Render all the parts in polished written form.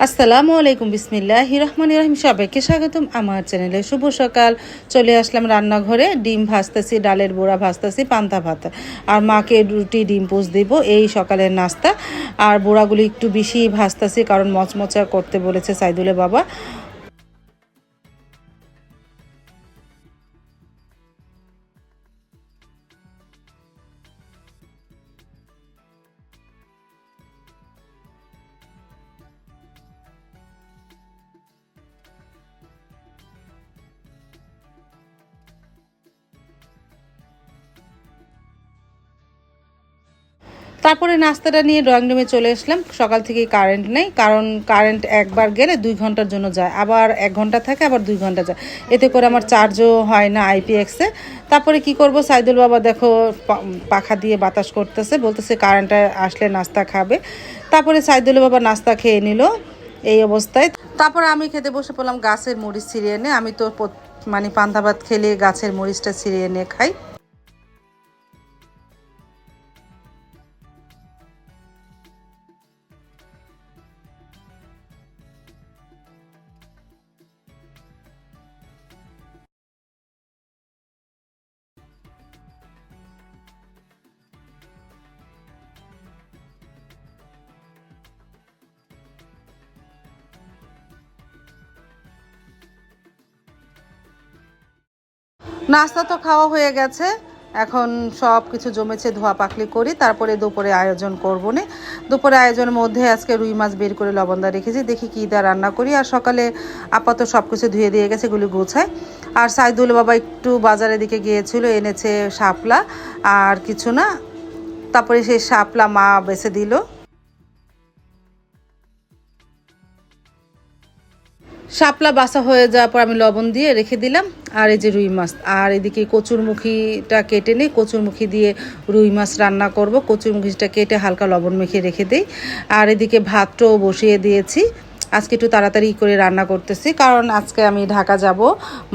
আসসালামু আলাইকুম, বিসমিল্লাহির রহমানির রহিম। সবাইকে স্বাগতম আমার চ্যানেলে। শুভ সকাল। চলে আসলাম রান্নাঘরে। ডিম ভাজতেছি, ডালের বড়া ভাজতেছি, পান্তা ভাত আর মাকে রুটি ডিম পোচ দিব, এই সকালের নাস্তা। আর বড়াগুলি একটু বেশি ভাজতেছি কারণ মচমচা করতে বলেছে সাইদুলের বাবা। তারপরে নাস্তাটা নিয়ে ড্রয়িং রুমে চলে আসলাম। সকাল থেকেই কারেন্ট নেই, কারণ কারেন্ট একবার গেলে 2 ঘন্টার জন্য যায়, আবার 1 ঘন্টা থাকে, আবার 2 ঘন্টা যায়। এতে করে আমার চার্জও হয় না আইপিএক্সে। তারপরে কি করব, সাইদুল বাবা দেখো পাখা দিয়ে বাতাস করতেছে, বলতেছে কারেন্টটা আসলে নাস্তা খাবে। তারপরে সাইদুল বাবা নাস্তা খেয়ে নিল এই অবস্থায়। তারপরে আমি খেতে বসে পড়লাম গাছের মরিচ ছিঁড়িয়ে এনে। আমি তো মানে পান্তা ভাত খেলে গাছের মরিচটা ছিঁড়িয়ে এনে খাই। নাস্তা তো খাওয়া হয়ে গেছে, এখন সব কিছু জমেছে, ধোয়া পাকলি করি, তারপরে দুপুরে আয়োজন করবো না। দুপুরে আয়োজনের মধ্যে আজকে রুই মাছ বের করে লবণদা রেখেছি, দেখি কী দা রান্না করি। আর সকালে আপাতত সব কিছু ধুয়ে দিয়ে গেছে, এগুলি গোছায়। আর সাইদুল বাবা একটু বাজারের দিকে গিয়েছিল, এনেছে শাপলা আর কিছু না। তারপরে সেই শাপলা মা বেছে দিল। শাপলা বাছা হয়ে যাওয়ার পর আমি লবণ দিয়ে রেখে দিলাম। আর এই যে রুই মাছ, আর এদিকে কচুরমুখিটা কেটে নিই, কচুরমুখি দিয়ে রুই মাছ রান্না করব। কচুরমুখিটা কেটে হালকা লবণ মেখে রেখে দিই। আর এদিকে ভাতটাও বসিয়ে দিয়েছি। আজকে একটু তাড়াতাড়ি করে রান্না করতেছি, কারণ আজকে আমি ঢাকা যাব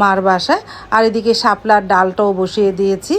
মার বাসায়। আর এদিকে শাপলার ডালটাও বসিয়ে দিয়েছি।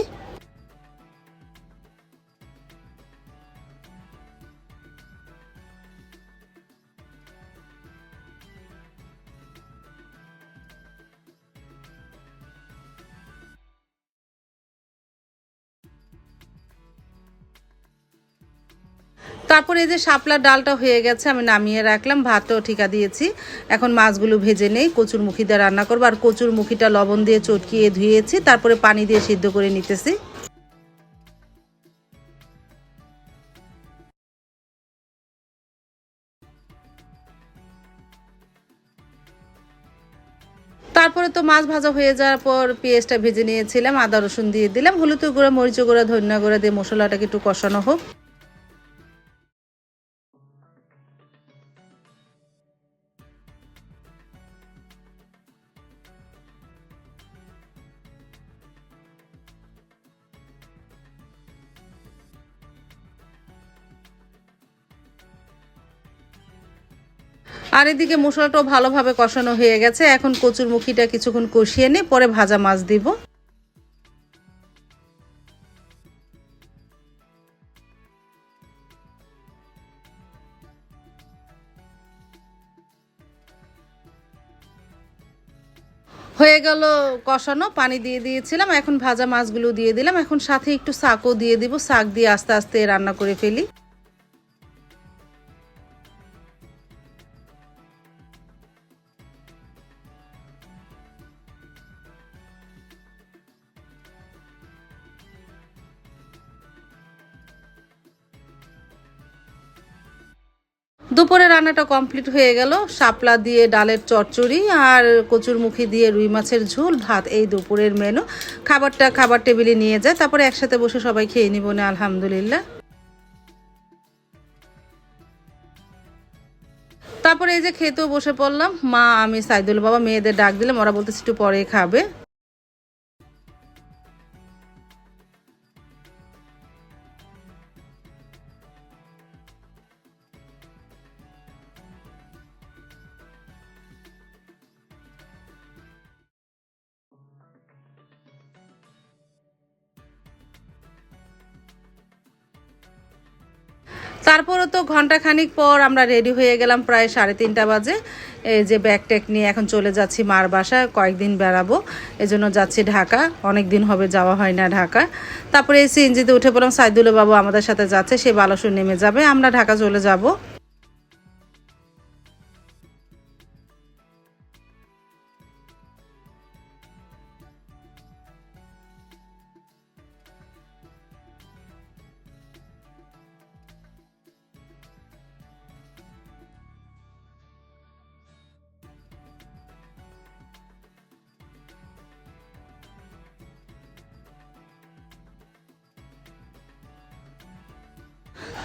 তারপরে এই যে শাপলার ডালটা হয়ে গেছে, আমি নামিয়ে রাখলাম, ভাতটাও ঠিকা দিয়েছি। এখন মাছগুলো ভেজে নেই, কচুর মুখি দিয়ে রান্না করবো। আর কচুর মুখিটা লবণ দিয়ে চটকিয়ে ধুয়েছি, তারপরে পানি দিয়ে সিদ্ধ করে নিতেছি। তারপরে তো মাছ ভাজা হয়ে যাওয়ার পর পেঁয়াজটা ভেজে নিয়েছিলাম, আদা রসুন দিয়ে দিলাম, হলুদ গুঁড়া, মরিচ গুঁড়া, ধনিয়া গুঁড়া দিয়ে মশলাটাকে একটু কষানো হোক। আর এদিকে মশলাটাও ভালোভাবে কষানো হয়ে গেছে, এখন কচুর মুখিটা কিছুক্ষণ কষিয়ে নিয়ে পরে ভাজা মাছ দিব। হয়ে গেল কষানো, পানি দিয়ে দিয়েছিলাম, এখন ভাজা মাছগুলো দিয়ে দিলাম। এখন সাথে একটু শাকও দিয়ে দিব, শাক দিয়ে আস্তে আস্তে রান্না করে ফেলি। দুপুরে রান্নাটা কমপ্লিট হয়ে গেল। শাপলা দিয়ে ডালের চচ্চড়ি আর কচুরমুখী দিয়ে রুই মাছের ঝোল, ভাত, এই দুপুরের মেনু। খাবারটা খাবার টেবিলে নিয়ে যায়, তারপরে একসাথে বসে সবাই খেয়ে নিব না, আলহামদুলিল্লাহ। তারপরে এই যে খেতেও বসে পড়লাম, মা, আমি, সাইদুল বাবা, মেয়েদের ডাক দিলাম, ওরা বলতেছে একটু পরে খাবে। তারপরে তো ঘন্টাখানিক পর আমরা রেডি হয়ে গেলাম, প্রায় 3:30 বাজে। এই যে ব্যাগ ট্যাগ নিয়ে এখন চলে যাচ্ছি মার বাসায়, কয়েকদিন বেড়াবো, এজন্য যাচ্ছি ঢাকা। অনেক দিন হবে যাওয়া হয় না ঢাকা। তারপরে এই সিএনজিতে উঠে পড়লাম, সাইদুল বাবু আমাদের সাথে যাচ্ছে, সে বালাসুর নেমে যাবে, আমরা ঢাকা চলে যাব।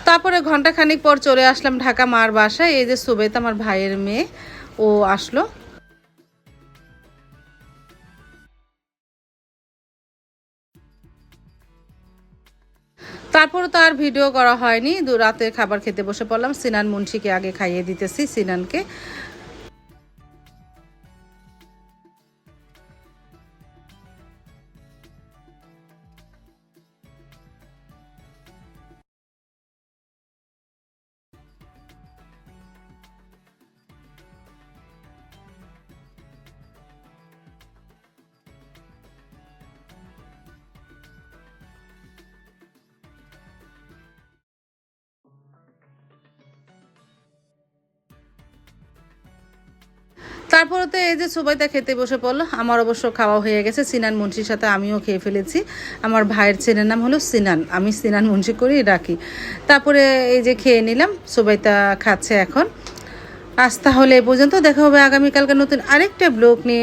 তারপরে ঘন্টাখানিক পর চলে আসলাম ঢাকা মার বাসায়। এই যে সুবেত আমার ভাইয়ের মেয়ে, ও আসলো। তারপরে তো আর ভিডিও করা হয়নি, রাতের খাবার খেতে বসে পড়লাম। সিনান মুন্সিকে আগে খাইয়ে দিতেছি, সিনানকে। তারপরে তো এই যে সুবাইতা খেতে বসে পড়লো। আমার অবশ্য খাওয়া হয়ে গেছে, সিনান মুন্সির সাথে আমিও খেয়ে ফেলেছি। আমার ভাইয়ের ছেলের নাম হলো সিনান, আমি সিনান মুন্সি করেই ডাকি। তারপরে এই যে খেয়ে নিলাম, সুবাইতা খাচ্ছে এখন। আজ তাহলে এ পর্যন্ত, দেখা হবে আগামীকালকে নতুন আরেকটা ব্লগ নিয়ে।